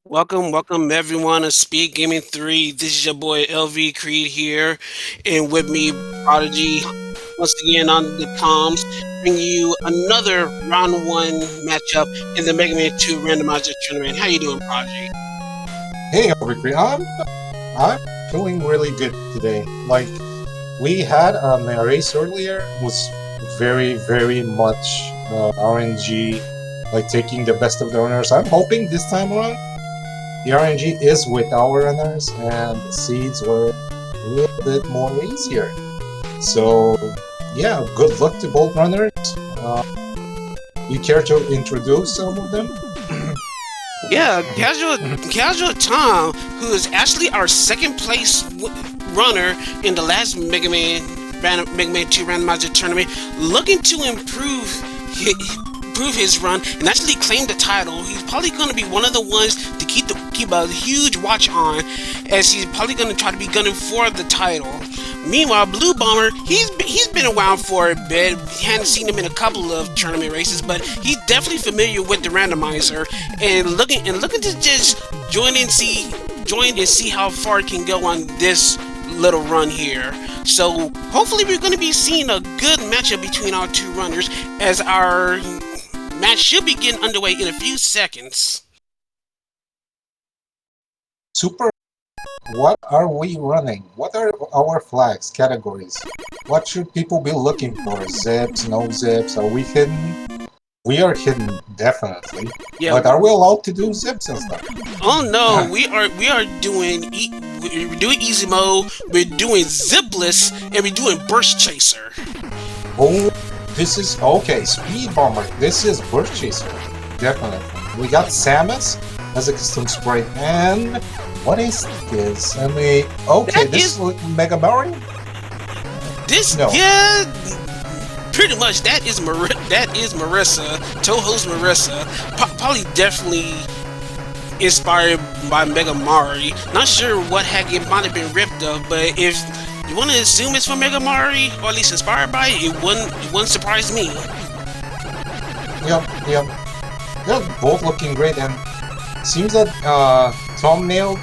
Welcome everyone to SpeedGaming 3. This is your boy LV Creed here, and with me, Prodigy, once again on the comms, bringing you another round one matchup in the Mega Man 2 Randomizer tournament. How you doing, Prodigy? Hey, Overcree. I'm feeling really good today. Like we had a race earlier was very much RNG, like taking the best of the runners. I'm hoping this time around the RNG is with our runners and the seeds were a little bit more easier. So yeah, good luck to both runners. Uh, you care to introduce some of them? Yeah, Casual Tom, who is actually our second place runner in the last Mega Man 2 Randomizer tournament, looking to improve his run and actually claim the title. He's probably going to be one of the ones to keep a huge watch on, as he's probably going to try to be gunning for the title. Meanwhile, Blue Bomber, he's been around for a bit. We hadn't seen him in a couple of tournament races, but he's definitely familiar with the randomizer and looking to just join and see how far it can go on this little run here. So hopefully we're going to be seeing a good matchup between our two runners, as our match should be getting underway in a few seconds. Super. What are we running? What are our flags, categories? What should people be looking for? Zips, no zips? Are we hidden? We are hidden, definitely. Yeah. But are we allowed to do zips and stuff? Oh no, we are we're doing easy mode, we're doing zipless, and we're doing burst chaser. Oh, this is okay. Speed bomber. This is burst chaser, definitely. We got Samus as a custom sprite, and what is this? I mean, okay, this is Mega Mario. This No. Yeah, pretty much that is Marissa, Toho's Marissa. Probably definitely inspired by Mega Mari. Not sure what heck it might have been ripped of, but if you want to assume it's from Mega Mari, or at least inspired by it, it wouldn't surprise me. Yep. They're both looking great, and seems that Tom nailed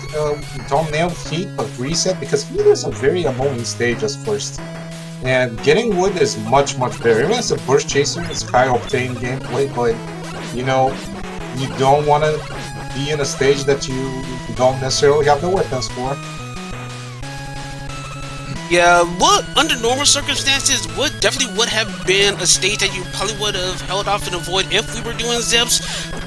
Heat, but reset because Heat is a very annoying stage as first. And getting wood is much better. Even as a burst chaser, it's high octane gameplay, but you know, you don't want to be in a stage that you don't necessarily have the weapons for. Yeah, under normal circumstances definitely would have been a stage that you probably would have held off and avoid if we were doing zips.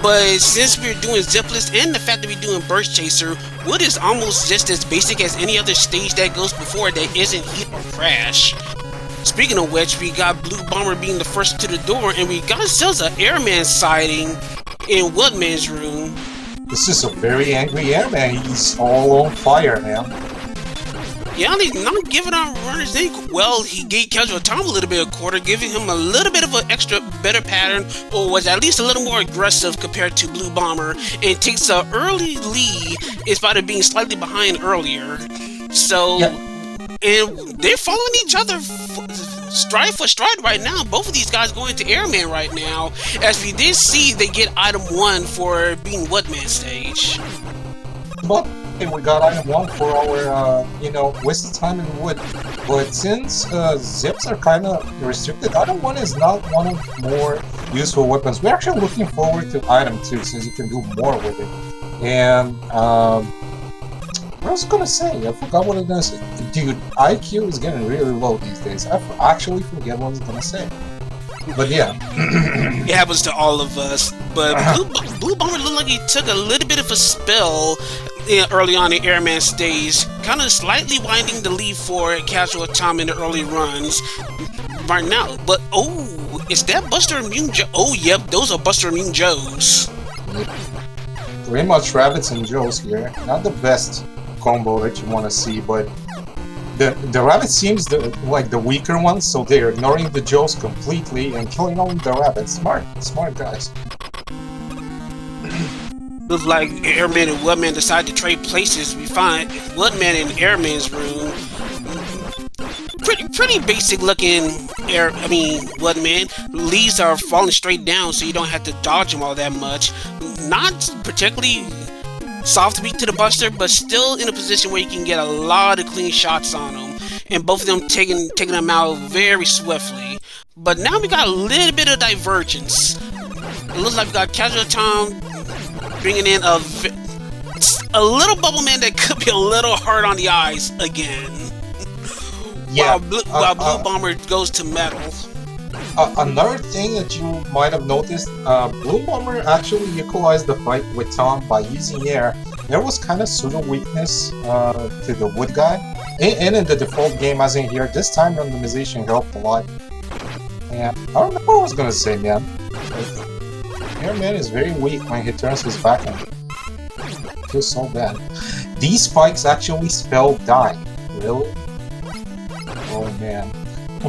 But since we're doing zipless, and the fact that we're doing burst chaser, wood is almost just as basic as any other stage that goes before that isn't heat or crash. Speaking of which, we got Blue Bomber being the first to the door, and we got ourselves an airman sighting in Woodman's room. This is a very angry airman. He's all on fire, man. Yeah, he's not giving our runners any. Well, he gave Casual Tom a little bit of quarter, giving him a little bit of an extra better pattern, or was at least a little more aggressive compared to Blue Bomber, and takes an early lead in spite of being slightly behind earlier. So, yeah. And they're following each other stride for stride right now. Both of these guys going to Airman right now, as we did see they get item 1 for being Woodman stage. But we got item 1 for our, waste time in wood. But since zips are kind of restricted, item 1 is not one of the more useful weapons. We're actually looking forward to item 2, since you can do more with it. And, what I was gonna say, I forgot what I was gonna say. Dude, IQ is getting really low these days. I actually forget what I was gonna say. But yeah. It happens to all of us. But Blue Bomber looked like he took a little bit of a spell early on in Airman stage, kind of slightly winding the lead for Casual Tom in the early runs right now. But oh, is that Buster Immune Joe? Oh, yep, those are Buster Immune Joes. Pretty much Rabbits and Joes here. Not the best combo that you want to see, but the Rabbit seems like the weaker one, so they're ignoring the Joes completely and killing only the Rabbits. Smart guys. Looks like Airman and Woodman decide to trade places. We find Woodman in Airman's room. Pretty basic looking Woodman. Leaves are falling straight down, so you don't have to dodge them all that much. Not particularly soft weak to the Buster, but still in a position where you can get a lot of clean shots on him, and both of them taking them out very swiftly. But now we got a little bit of divergence. It looks like we got Casual Tom bringing in a little Bubble Man that could be a little hard on the eyes again. Yeah. While Blue Bomber goes to Metal. Another thing that you might have noticed, Blue Bomber actually equalized the fight with Tom by using air. There was kind of pseudo weakness to the wood guy. And in the default game as in here, this time randomization helped a lot. Yeah, I don't know what I was gonna say, man. Airman is very weak when he turns his back on it. It feels so bad. These spikes actually spell die. Really? Oh man.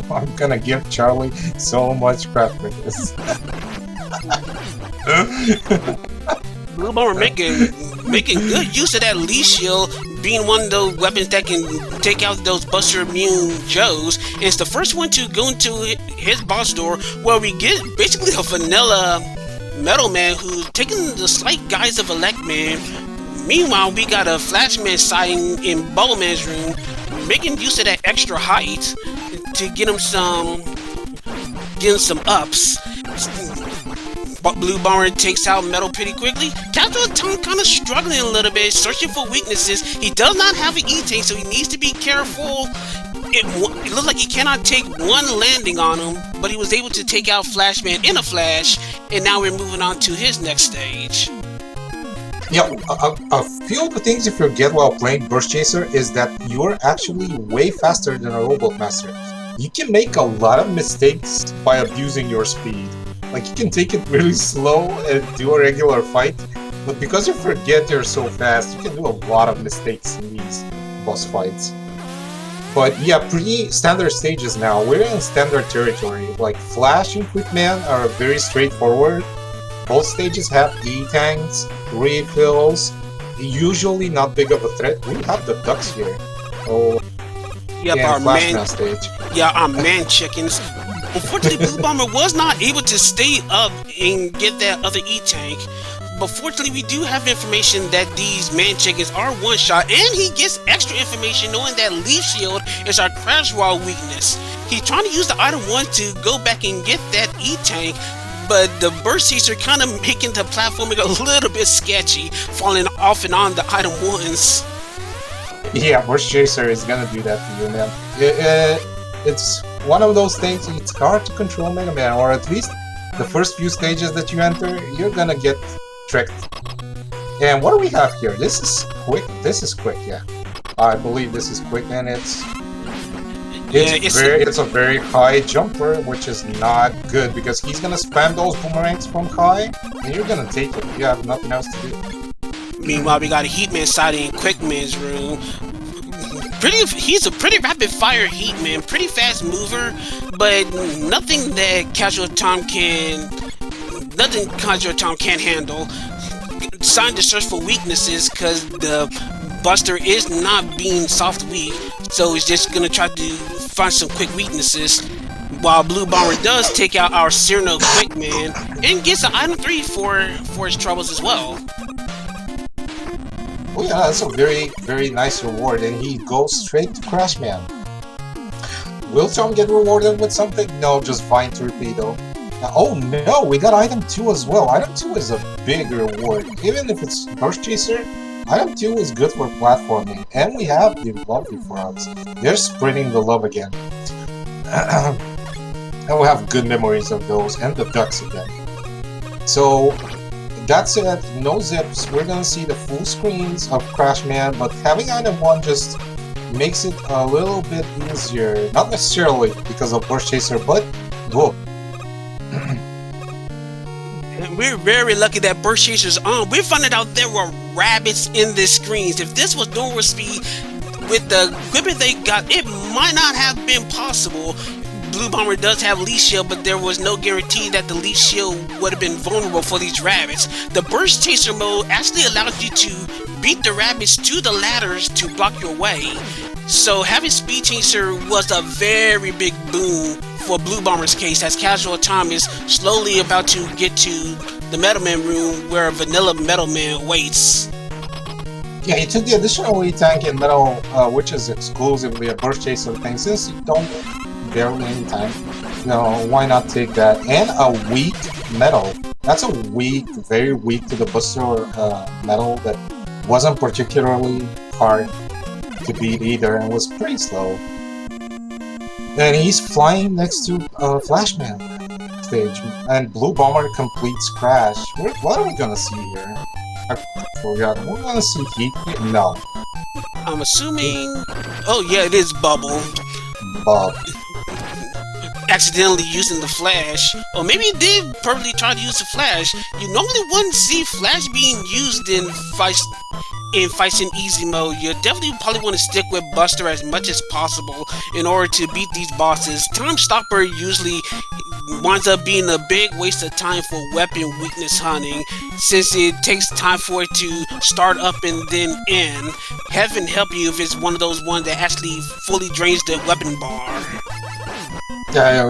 I'm gonna give Charlie so much crap for this. Blue Bomber making good use of that leash shield, being one of those weapons that can take out those Buster Immune Joes. And it's the first one to go into his boss door, where we get basically a vanilla Metal Man who's taking the slight guise of Elect Man. Meanwhile, we got a Flash Man siding in Bubble Man's room, making use of that extra height to get him some ups. But Blue Bomber takes out Metal pretty quickly. Casual Tom kind of struggling a little bit, searching for weaknesses. He does not have an E-Tank, so he needs to be careful. It looks like he cannot take one landing on him, but he was able to take out Flashman in a flash, and now we're moving on to his next stage. Yeah, a few of the things you forget while playing Burst Chaser is that you're actually way faster than a Robot Master. You can make a lot of mistakes by abusing your speed. Like, you can take it really slow and do a regular fight, but because you forget you're so fast, you can do a lot of mistakes in these boss fights. But yeah, pretty standard stages now. We're in standard territory. Like, Flash and Quick Man are very straightforward. Both stages have E-tanks, refills, usually not big of a threat. We have the ducks here. Oh, yeah, our man stage. Yeah, our man chickens. Unfortunately, Blue Bomber was not able to stay up and get that other E-tank. But fortunately, we do have information that these man chickens are one-shot, and he gets extra information knowing that Leaf Shield is our crash wall weakness. He's trying to use the item 1 to go back and get that E-tank, but the Burst Chaser kind of making the platforming a little bit sketchy, falling off and on the item 1s. Yeah, Burst Chaser is gonna do that to you, man. It's one of those things, it's hard to control Mega Man, or at least the first few stages that you enter, you're gonna get tricked. And what do we have here? This is quick. This is quick, yeah. I believe this is quick, and it's a very high jumper, which is not good because he's gonna spam those boomerangs from high, and you're gonna take it. You have nothing else to do. Meanwhile, we got a Heatman siding in Quickman's room. He's a pretty rapid fire Heatman, pretty fast mover, but nothing Casual Tom can't handle. Trying to search for weaknesses because the Buster is not being soft weak, so he's just gonna try to find some quick weaknesses. While Blue Bomber does take out our Cyrano Quickman and gets an item 3 for his troubles as well. Oh yeah, that's a very, very nice reward, and he goes straight to Crash Man. Will Tom get rewarded with something? No, just Vine Torpedo. Oh no, we got item 2 as well. Item 2 is a big reward. Even if it's Burst Chaser, item 2 is good for platforming. And we have the Lovely Frogs. They're spreading the love again. And we have good memories of those, and the ducks again. So, that's it. No zips. We're gonna see the full screens of Crash Man, but having item 1 just makes it a little bit easier. Not necessarily because of Burst Chaser, but whoa. We're very lucky that Burst Chaser's on. We're finding out there were rabbits in the screens. If this was normal speed, with the equipment they got, it might not have been possible. Blue Bomber does have Leaf Shield, but there was no guarantee that the Leaf Shield would have been vulnerable for these rabbits. The Burst Chaser mode actually allowed you to beat the rabbits to the ladders to block your way. So having Speed Chaser was a very big boon for Blue Bomber's case, as Casual Tom is slowly about to get to the Metal Man room where Vanilla Metal Man waits. Yeah, he took the additional E-Tank in metal, which is exclusively a burst chaser thing. Since you don't barely any time, why not take that? And a weak metal. That's a weak, very weak to the Buster metal that wasn't particularly hard to beat either and was pretty slow. And he's flying next to Flashman stage, and Blue Bomber completes Crash. What are we gonna see here? I forgot. We're gonna see Heat? No. I'm assuming... Oh yeah, it is Bubble. Bob. Accidentally using the Flash. Or maybe he did purposely try to use the Flash. You normally wouldn't see Flash being used in fights in easy mode. You definitely probably want to stick with Buster as much as possible in order to beat these bosses. Time Stopper usually winds up being a big waste of time for weapon weakness hunting, since it takes time for it to start up and then end. Heaven help you if it's one of those ones that actually fully drains the weapon bar. Yeah,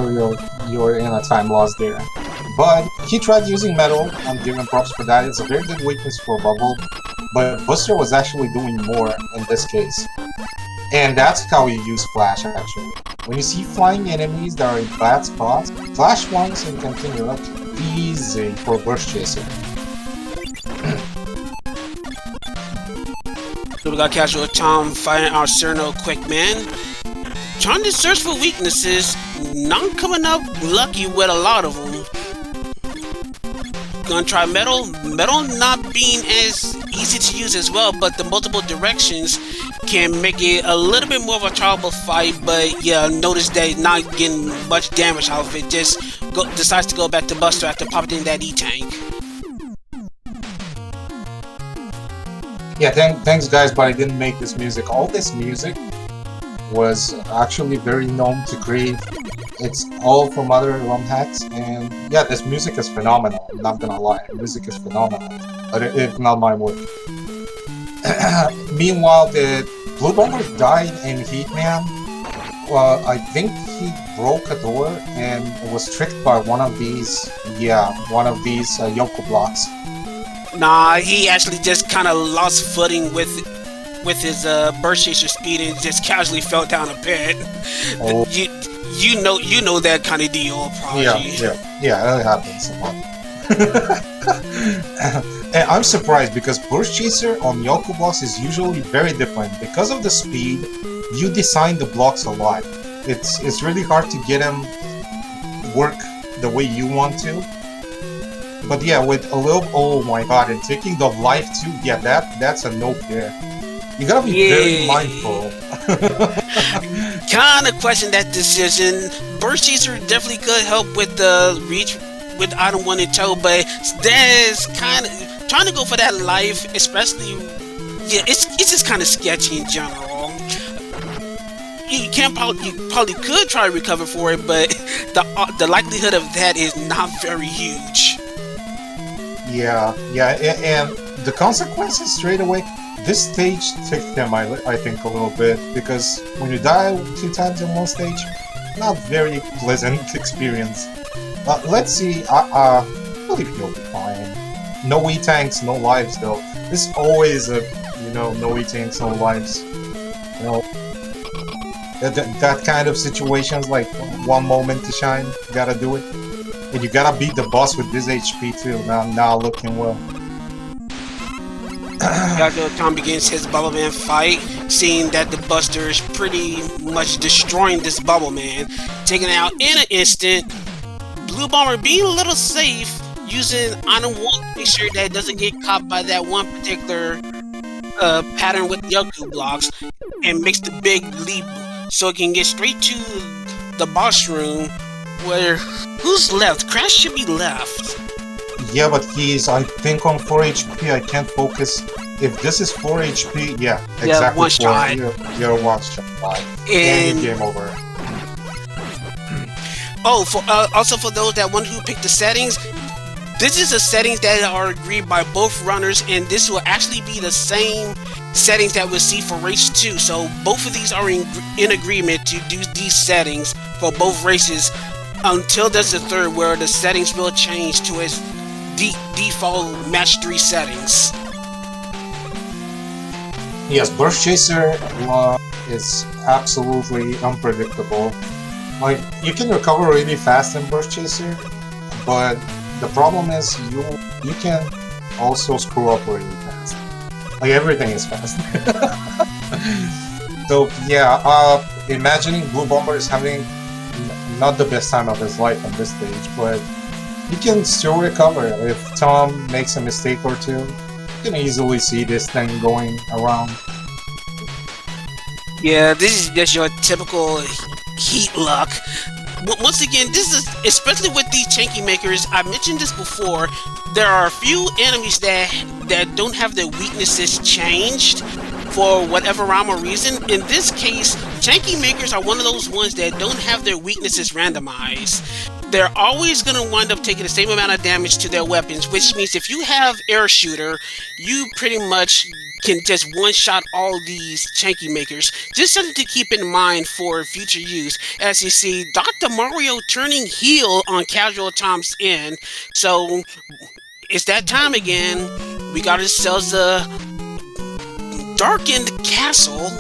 you're in a time loss there. But he tried using metal. I'm giving props for that. It's a very good weakness for Bubble. But Buster was actually doing more in this case. And that's how you use Flash, actually. When you see flying enemies that are in bad spots, Flash once and continue up. Easy for Burst Chaser. So we got Casual Tom fighting our Cyrano Quick Man. Trying to search for weaknesses, not coming up lucky with a lot of them. Gonna try Metal. Metal not being as easy to use as well, but the multiple directions can make it a little bit more of a trouble fight. But yeah, notice that he's not getting much damage out of it. Just decides to go back to Buster after popping in that E-Tank. Yeah, thanks guys, but I didn't make this music. All this music was actually very known to create. It's all from other ROM hacks, and yeah, this music is phenomenal. I'm not gonna lie, the music is phenomenal, but if not my work. Meanwhile, the Blue Bomber died in Heatman. Well, I think he broke a door and was tricked by one of these Yoko blocks. Nah, he actually just kind of lost footing with his burst chaser speed and just casually fell down a pit. Oh. You know that kind of deal, probably. Yeah, that happens a lot. And I'm surprised because burst chaser on Yoko blocks is usually very different. Because of the speed, you design the blocks a lot. It's really hard to get them work the way you want to. But yeah, with a little, oh my god, and taking the life too, yeah, that's a note there. You gotta be very mindful. Kinda question that decision. Burst Chaser definitely could help with the reach with item 1 and 2, but there's kinda trying to go for that life, especially it's just kinda sketchy in general. You probably could try to recover for it, but the likelihood of that is not very huge. Yeah, and the consequences straight away. This stage ticked them, I think, a little bit, because when you die 2 times in one stage, not very pleasant experience. Let's see, I believe he'll be fine. No E-Tanks, no lives though. This is always a, no E-Tanks, no lives. That kind of situations, like one moment to shine, you gotta do it. And you gotta beat the boss with this HP too, now looking well. Tom begins his Bubble Man fight, seeing that the Buster is pretty much destroying this Bubble Man, taking it out in an instant. Blue Bomber being a little safe, using item 1 to make sure that it doesn't get caught by that one particular pattern with Yoku blocks, and makes the big leap so it can get straight to the boss room, where who's left? Crash should be left. Yeah, but he's, I think, on 4 HP. I can't focus. If this is 4 HP, yeah, exactly. One shot. You're one shot. And game over. Oh, also for those that want who picked the settings, this is the settings that are agreed by both runners, and this will actually be the same settings that we'll see for race 2. So both of these are in agreement to do these settings for both races until there's a third where the settings will change to its default match 3 settings. Yes, Burst Chaser is absolutely unpredictable. Like, you can recover really fast in Burst Chaser, but the problem is you can also screw up really fast. Like, everything is fast. So yeah, imagining Blue Bomber is having not the best time of his life on this stage, but he can still recover. If Tom makes a mistake or two, you can easily see this thing going around. Yeah, this is just your typical heat luck. Once again, this is especially with these Chanky makers. I mentioned this before. There are a few enemies that don't have their weaknesses changed for whatever rhyme or reason. In this case, Chanky makers are one of those ones that don't have their weaknesses randomized. They're always going to wind up taking the same amount of damage to their weapons, which means if you have air shooter, you pretty much can just one-shot all these Chanky makers. Just something to keep in mind for future use. As you see, Dr. Mario turning heel on Casual Tom's end. So, it's that time again. We got ourselves a darkened castle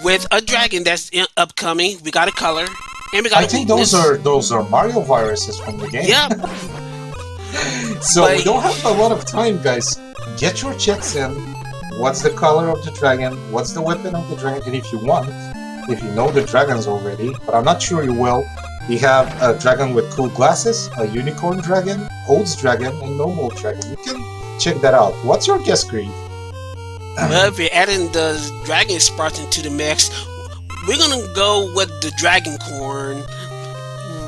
with a dragon that's upcoming. We got a color. And we got I think those are Mario viruses from the game. Yep. So we don't have a lot of time, guys. Get your checks in. What's the color of the dragon? What's the weapon of the dragon? And if you want, if you know the dragons already, but I'm not sure you will, we have a dragon with cool glasses, a unicorn dragon, Old's dragon, and normal dragon. You can check that out. What's your guess, Green? Well, if you're adding the dragon sparks into the mix, we're gonna go with the dragon corn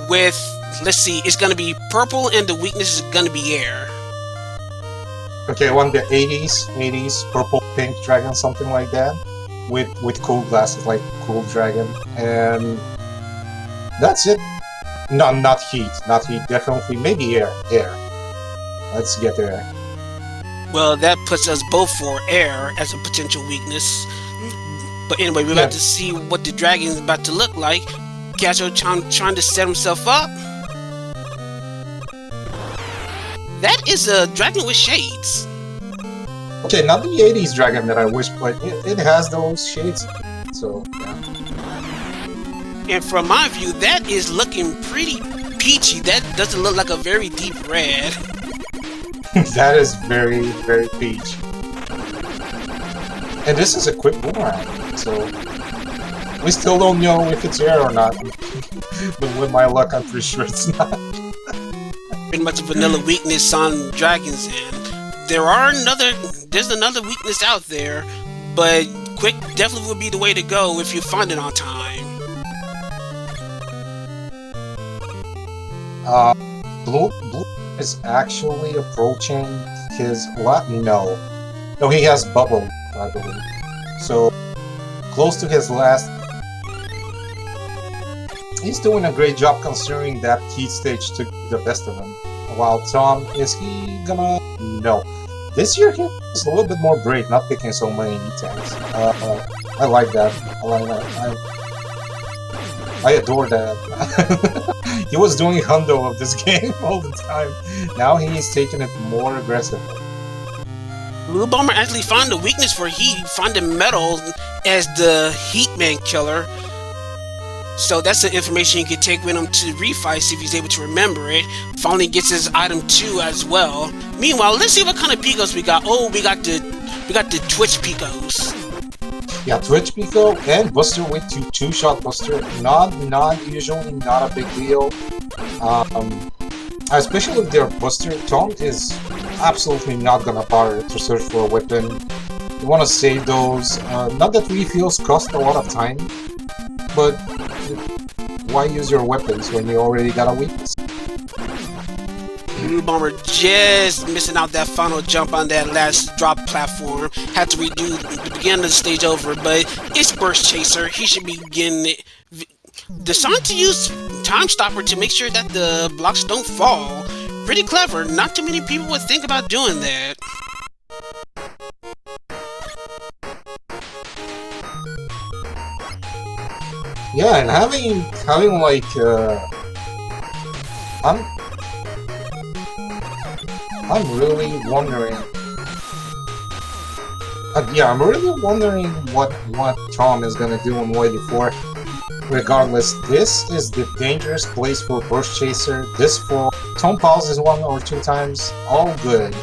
with, let's see, it's gonna be purple and the weakness is gonna be air. Okay, I want the 80s purple pink dragon, something like that, with cool glasses, like cool dragon, and that's it. No, not heat, definitely, maybe air. Let's get air. Well, that puts us both for air as a potential weakness. But anyway, we're about to see what the dragon is about to look like. Casual trying to set himself up. That is a dragon with shades. Okay, not the 80s dragon that I wish, but it has those shades. So, yeah. And from my view, that is looking pretty peachy. That doesn't look like a very deep red. That is very, very peach. And this is a quick boomerang, so we still don't know if it's air or not. But with my luck, I'm pretty sure it's not. Pretty much a vanilla weakness on Dragon's End. There's another weakness out there, but quick definitely would be the way to go if you find it on time. Blue is actually approaching his what? No, he has bubble, I believe. So close to his last. He's doing a great job considering that heat stage took the best of him. While Tom, is he gonna? No. This year he's a little bit more brave, not picking so many heat tanks. I like that. I adore that. He was doing hundo of this game all the time. Now he is taking it more aggressively. Blue Bomber actually found a weakness for heat, finding metal as the Heatman killer. So that's the information you can take with him to refight, see if he's able to remember it. Finally gets his item 2 as well. Meanwhile, let's see what kind of Picos we got. Oh, we got the Twitch Picos. Yeah, Twitch Pico and Buster with two-shot Buster. Not usually not a big deal. Especially with their Buster, Tom is absolutely not gonna bother to search for a weapon. You wanna save those. Not that refills cost a lot of time, but why use your weapons when you already got a weakness? Blue Bomber just missing out that final jump on that last drop platform. Had to redo the beginning of the stage over, but it's Burst Chaser. He should be getting it. Decided to use Time Stopper to make sure that the blocks don't fall. Pretty clever. Not too many people would think about doing that. Yeah, and having like I'm really wondering Yeah, I'm really wondering what Tom is gonna do in Wave 4. Regardless, this is the dangerous place for Burst Chaser. This fall, Tom pauses 1 or 2 times. All good.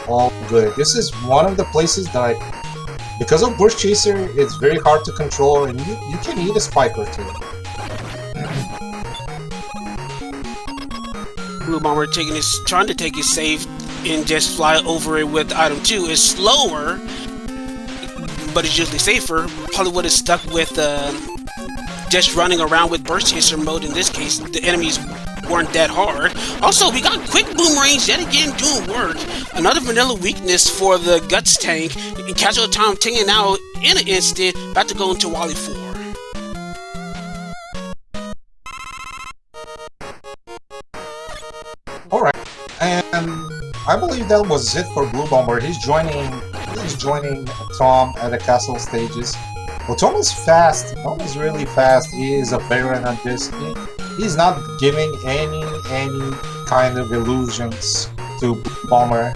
All good. This is one of the places that because of Burst Chaser, it's very hard to control, and you can eat a spike or two. Blue Bomber trying to take his save and just fly over it with item 2 is slower, but it's usually safer. Probably would have stuck with just running around with Burst Chaser mode. In this case, the enemies weren't that hard. Also, we got quick boomerangs yet again doing work. Another vanilla weakness for the Guts tank. And Casual Tom taking out in an instant, about to go into Wally 4. Alright, and I believe that was it for Blue Bomber. He's joining Tom at the castle stages. Well, Tom is fast. Tom is really fast. He is a veteran at this. He's not giving any kind of illusions to Blue Bomber.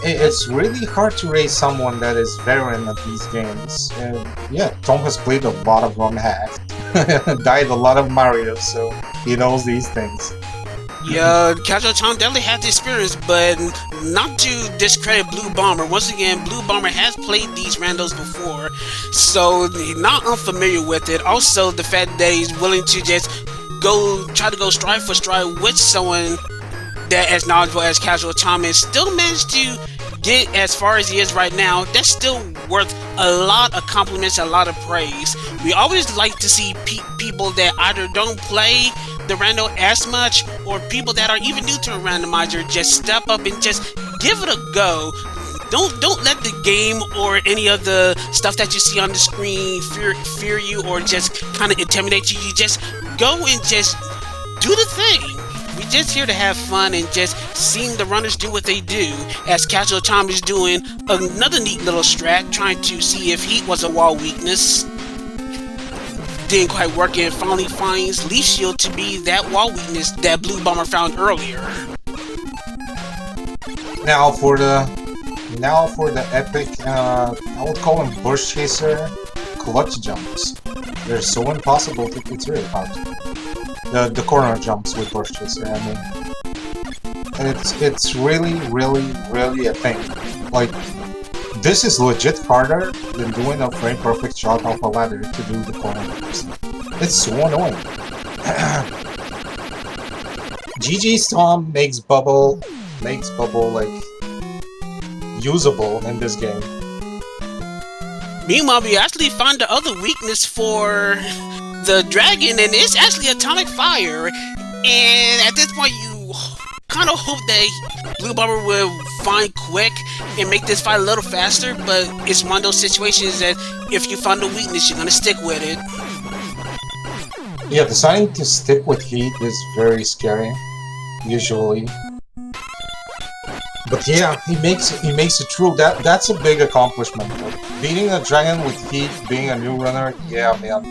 It's really hard to raise someone that is veteran at these games. And yeah, Tom has played a lot of ROM hacks, died a lot of Mario, so he knows these things. Yeah, Casual Tom definitely has the experience, but not to discredit Blue Bomber. Once again, Blue Bomber has played these randos before, so he's not unfamiliar with it. Also, the fact that he's willing to just try to go stride for stride with someone that as knowledgeable as Casual Tom and still managed to get as far as he is right now, that's still worth a lot of compliments, a lot of praise. We always like to see people that either don't play the rando as much, or people that are even new to a randomizer just step up and just give it a go. Don't let the game or any of the stuff that you see on the screen fear you or just kind of intimidate you. You just go and just do the thing. We're just here to have fun and just seeing the runners do what they do, as Casual Tom is doing another neat little strat, trying to see if heat was a wall weakness. Didn't quite work, and finally finds Leaf Shield to be that wall weakness that Blue Bomber found earlier. Now for the epic, I would call them Burst Chaser clutch jumps. They're so impossible that it's really hard. The corner jumps with Burst Chaser, I mean. And it's really a thing. Like, this is legit harder than doing a frame perfect shot off a ladder to do the corner jumps. It's so annoying. GG's Tom makes bubble like usable in this game. Meanwhile, we actually find the other weakness for the dragon, and it's actually atomic fire. And at this point, you kind of hope that Blue Bomber will find quick and make this fight a little faster, but it's one of those situations that if you find a weakness, you're gonna stick with it. Yeah, deciding to stick with heat is very scary, usually. But yeah, he makes it true. That's a big accomplishment. Like, beating a dragon with heat, being a new runner, yeah, man.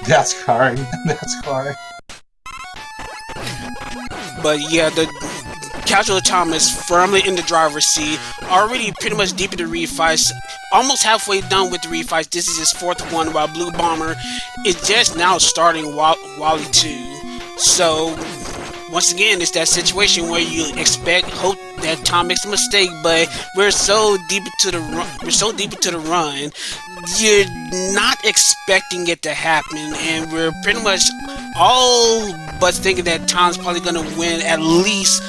That's hard. That's hard. But yeah, the Casual Tom is firmly in the driver's seat, already pretty much deep in the refights, almost halfway done with the refights. This is his 4th one, while Blue Bomber is just now starting Wally 2. So once again, it's that situation where you hope that Tom makes a mistake, but we're so deep into the run, you're not expecting it to happen, and we're pretty much all but thinking that Tom's probably gonna win at least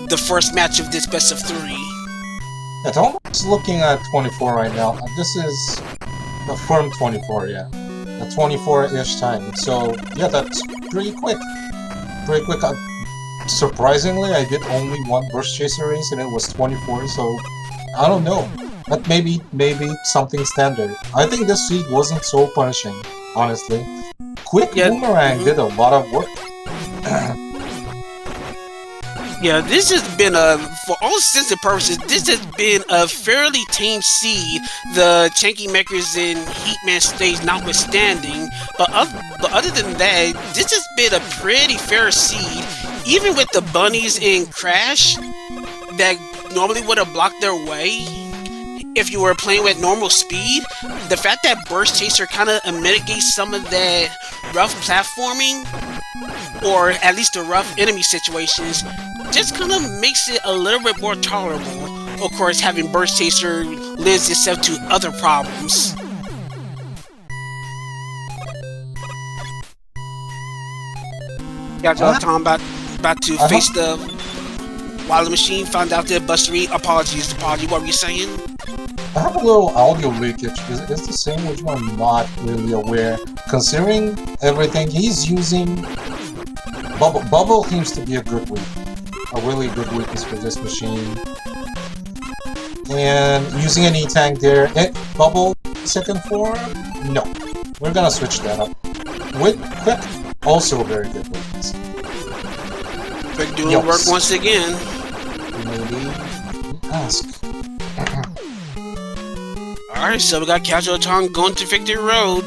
the first match of this best of 3. Yeah, Tom's looking at 24 right now. This is a firm 24, yeah. A 24-ish time. So yeah, that's pretty quick. Pretty quick. Surprisingly, I did only one Burst Chaser race and it was 24, so I don't know. But maybe something standard. I think this seed wasn't so punishing, honestly. Quick Boomerang did a lot of work. Yeah, this has been for all intents and purposes, this has been a fairly tame seed, the Chanky Makers in Heatman stage notwithstanding, but other than that, this has been a pretty fair seed, even with the bunnies in Crash, that normally would have blocked their way if you were playing with normal speed. The fact that Burst Chaser kind of mitigates some of that rough platforming, or at least the rough enemy situations, just kind of makes it a little bit more tolerable. Of course, having Burst Chaser lends itself to other problems. Got Tom about to face the while the machine found out that Buster Reed. Apology, what were you saying? I have a little audio leakage. Is the same, which I'm not really aware. Considering everything he's using, Bubble seems to be a really good weakness for this machine. And using an E-Tank there, Bubble second floor? No. We're gonna switch that up. With Quick, also a very good weakness. Quick doing work once again. Maybe ask. Alright, so we got Casual Tom going to Victory Road.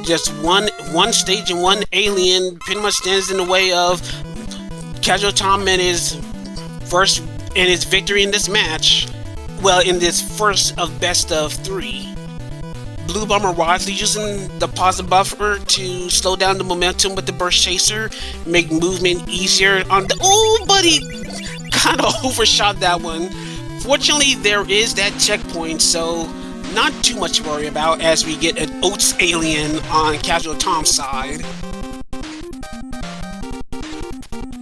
Just one stage and one alien pretty much stands in the way of Casual Tom and his victory in this match. Well, in this first of best of 3. Blue Bomber wisely using the pause buffer to slow down the momentum with the Burst Chaser, make movement easier on the... Oh, buddy! Kind of overshot that one. Fortunately, there is that checkpoint, so not too much to worry about as we get an Oats alien on Casual Tom's side.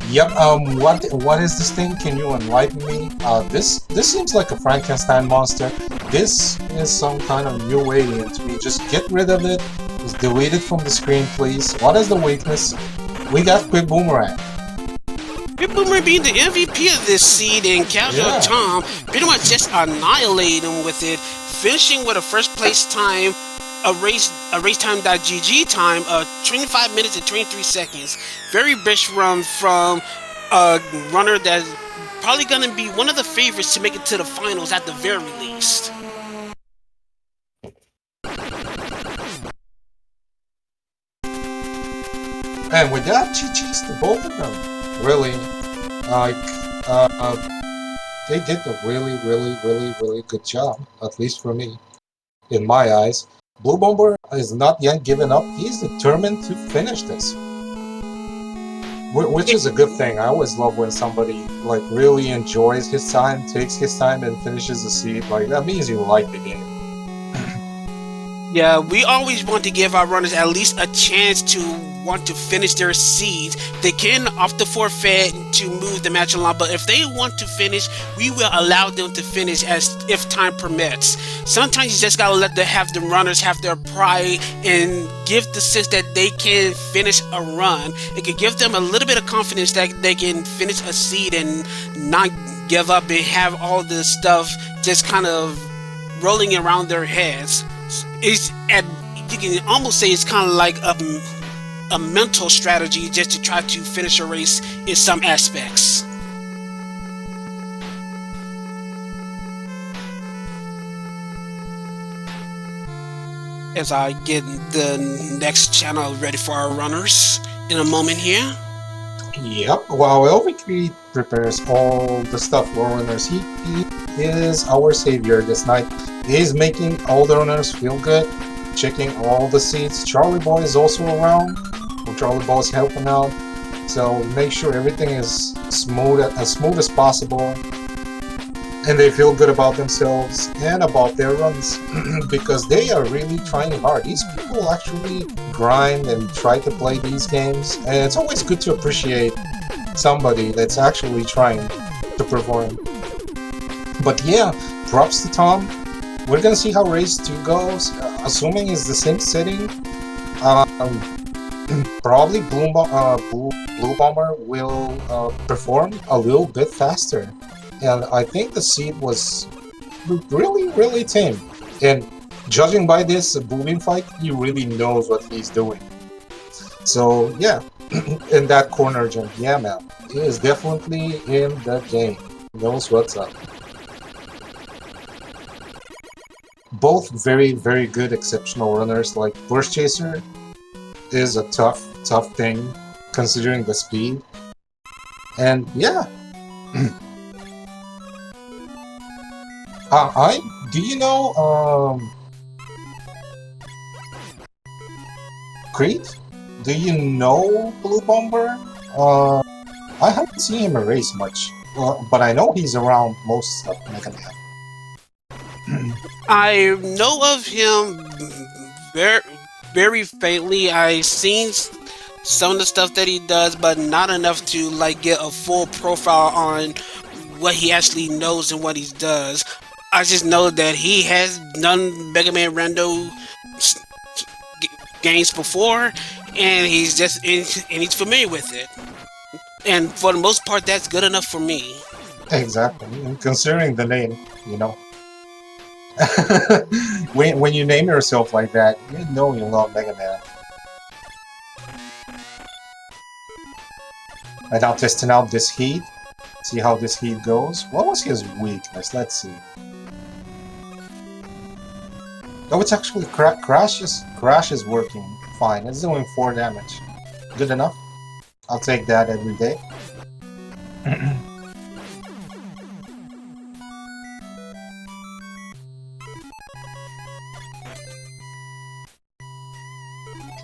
Yep, what is this thing? Can you enlighten me? This seems like a Frankenstein monster. This is some kind of new alien to me. Just get rid of it. Just delete it from the screen, please. What is the weakness? We got Quick Boomerang. Quick Boomerang being the MVP of this seed, and Casual Tom pretty much just annihilate him with it, finishing with a first place time, a race time.gg time of 25 minutes and 23 seconds. Very brisk run from a runner that's probably gonna be one of the favorites to make it to the finals at the very least. And with that, GG's to both of them. Really, they did a really good job, at least for me, in my eyes. Blue Bomber is not yet given up. He's determined to finish this, which is a good thing. I always love when somebody like really enjoys his time, takes his time, and finishes the seed. Like, that means you like the game. Yeah, we always want to give our runners at least a chance to want to finish their seeds. They can opt to forfeit to move the match along, but if they want to finish, we will allow them to finish as if time permits. Sometimes you just gotta let the runners have their pride and give the sense that they can finish a run. It can give them a little bit of confidence that they can finish a seed and not give up and have all this stuff just kind of rolling around their heads. You can almost say it's kind of like a mental strategy just to try to finish a race in some aspects. As I get the next channel ready for our runners in a moment here. Yep, while LV3 prepares all the stuff for runners, he is our savior this night. He's making all the runners feel good, checking all the seats. Charlie Boy is also around. Charlie Boy is helping out, so make sure everything is smooth as possible, and they feel good about themselves and about their runs because they are really trying hard. These people actually grind and try to play these games, and it's always good to appreciate somebody that's actually trying to perform. But yeah, props to Tom. We're gonna see how race 2 goes, assuming it's the same setting. Probably Blue Bomber will perform a little bit faster, and I think the seed was really tame. And judging by this booming fight, he really knows what he's doing. So yeah, in that corner jump, yeah man, he is definitely in the game. He knows what's up. Both very good, exceptional runners. Like Burst Chaser is a tough thing considering the speed, and yeah. I do you know Creed? Do you know Blue Bomber? I haven't seen him erase much, but I know he's around most stuff Mega Man. I know of him very, very faintly. I've seen some of the stuff that he does, but not enough to like get a full profile on what he actually knows and what he does. I just know that he has done Mega Man Rando s- games before, and he's familiar with it. And for the most part, that's good enough for me. Exactly. And considering the name, you know. When you name yourself like that, you know you love Mega Man. And now testing out this heat. See how this heat goes. What was his weakness? Let's see. Oh, it's actually Crash is working fine. It's doing 4 damage. Good enough. I'll take that every day.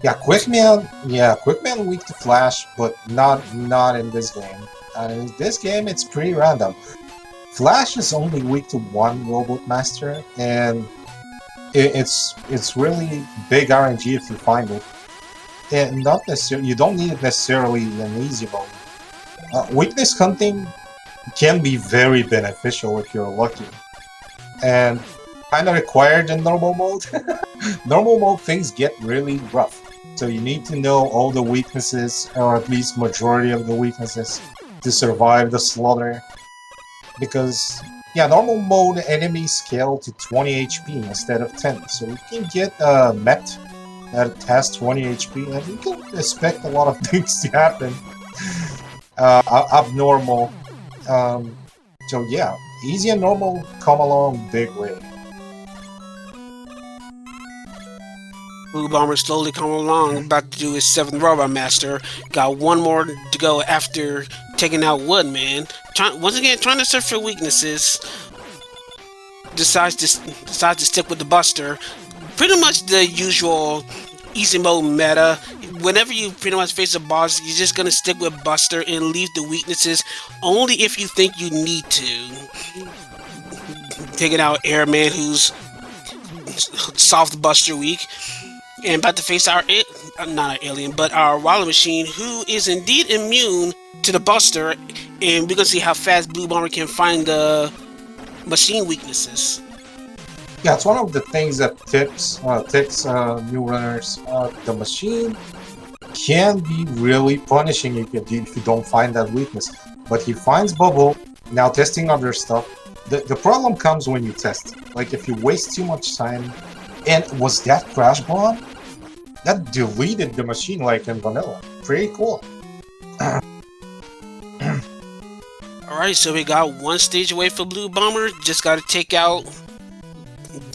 Yeah, Quickman. Yeah, Quickman weak to Flash, but not in this game. And in this game, it's pretty random. Flash is only weak to one Robot Master, and it's really big RNG if you find it. And not necessarily, you don't need it necessarily in easy mode. Weakness hunting can be very beneficial if you're lucky, and kind of required in normal mode. Normal mode things get really rough, so you need to know all the weaknesses, or at least majority of the weaknesses, to survive the slaughter. Because yeah, normal mode enemies scale to 20 HP instead of 10, so you can get a Met that has 20 HP, and you can expect a lot of things to happen. Abnormal. Um, so yeah, easy and normal come along big way. Blue Bomber slowly coming along, about to do his 7th Robot Master. Got one more to go after taking out Woodman. Once again, trying to search for weaknesses. Decides to stick with the Buster. Pretty much the usual easy mode meta. Whenever you pretty much face a boss, you're just gonna stick with Buster and leave the weaknesses only if you think you need to. Taking out Airman, who's soft Buster weak, and about to face not our alien, but our Wallow Machine, who is indeed immune to the Buster, and we're gonna see how fast Blue Bomber can find the machine weaknesses. Yeah, it's one of the things that tips new runners. The machine can be really punishing if you don't find that weakness. But he finds Bubble, now testing other stuff. The problem comes when you test. Like, if you waste too much time, and was that Crash Bomb? That deleted the machine like in vanilla. Pretty cool. Alright, so we got one stage away for Blue Bomber. Just gotta take out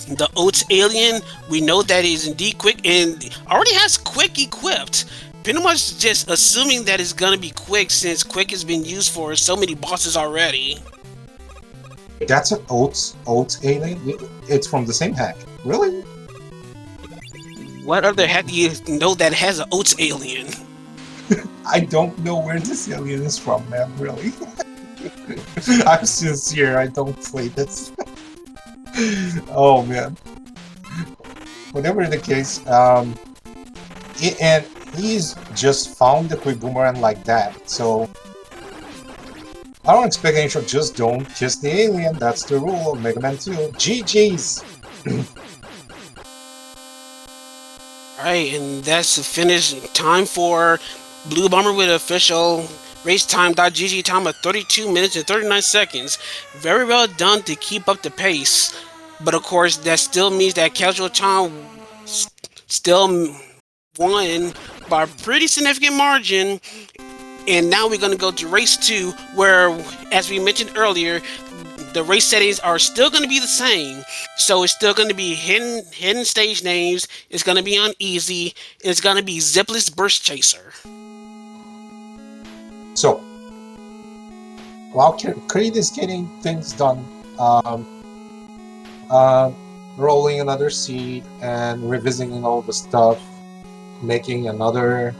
the Oats alien. We know that he's indeed quick and already has quick equipped. Pretty much just assuming that it's gonna be quick since quick has been used for so many bosses already. That's an Oats alien? It's from the same hack. Really? What other hack do you know that has an Oats alien? I don't know where this alien is from, man, really. I'm sincere, I don't play this. Oh, man. Whatever the case, and he's just found the quick boomerang like that, so I don't expect any shot. Just don't kiss the alien. That's the rule of Mega Man 2. GG's! Alright, and that's the finish time for Blue Bomber with official race time.gg time of 32 minutes and 39 seconds. Very well done to keep up the pace. But of course, that still means that casual time still won by a pretty significant margin. And now we're going to go to race 2, where, as we mentioned earlier, the race settings are still going to be the same. So it's still going to be hidden stage names, it's going to be on easy, and it's going to be zipless burst chaser. So, while Creed is getting things done, uh, rolling another seed and revisiting all the stuff, making another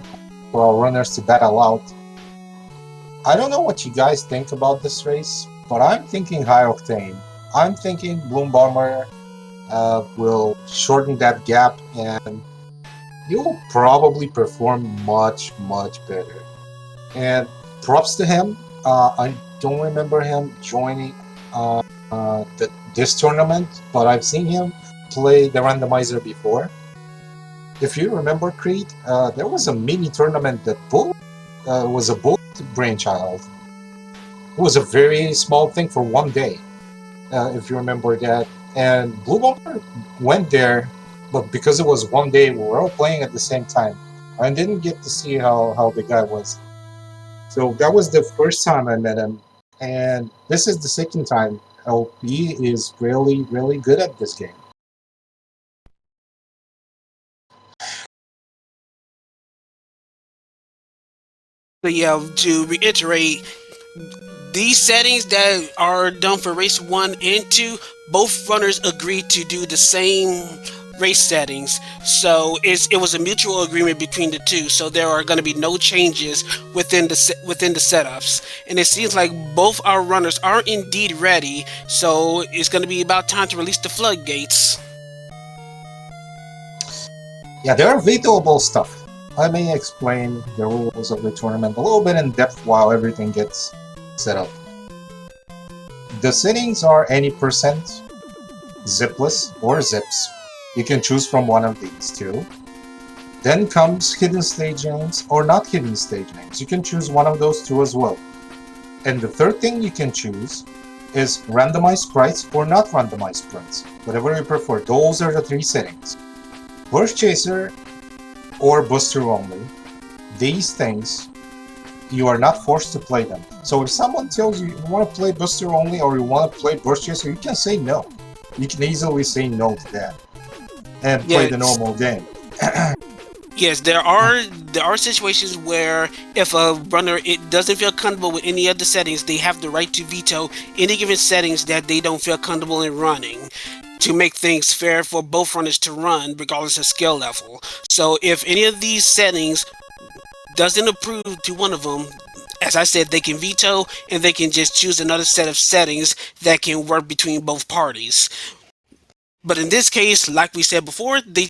for our runners to battle out. I don't know what you guys think about this race, but I'm thinking high octane. I'm thinking Bloom Bomber will shorten that gap and you will probably perform much, much better. And props to him. I don't remember him joining this tournament, but I've seen him play the randomizer before. If you remember, Creed, there was a mini tournament that was a Bullet brainchild. It was a very small thing for one day, if you remember that. And Blue Bomber went there, but because it was one day, we were all playing at the same time. I didn't get to see how the guy was. So that was the first time I met him, and this is the second time. LP is really, really good at this game. So yeah, to reiterate, these settings that are done for race 1 and 2, both runners agreed to do the same race settings. So it was a mutual agreement between the two. So there are going to be no changes within the setups. And it seems like both our runners are indeed ready. So it's going to be about time to release the floodgates. Yeah, there are vetoable stuff. I may explain the rules of the tournament a little bit in depth while everything gets set up. The settings are any percent, zipless, or zips. You can choose from one of these two. Then comes hidden stage names or not hidden stage names. You can choose one of those two as well. And the third thing you can choose is randomized sprites or not randomized sprites. Whatever you prefer. Those are the three settings. Burst Chaser or Booster only. These things, you are not forced to play them. So if someone tells you want to play Booster only or you want to play Burst Chaser, you can say no. You can easily say no to that and play the normal game. Yes, there are situations where if a runner it doesn't feel comfortable with any of the settings, they have the right to veto any given settings that they don't feel comfortable in running, to make things fair for both runners to run regardless of skill level. So if any of these settings doesn't approve to one of them, as I said, they can veto and they can just choose another set of settings that can work between both parties. But in this case, like we said before, they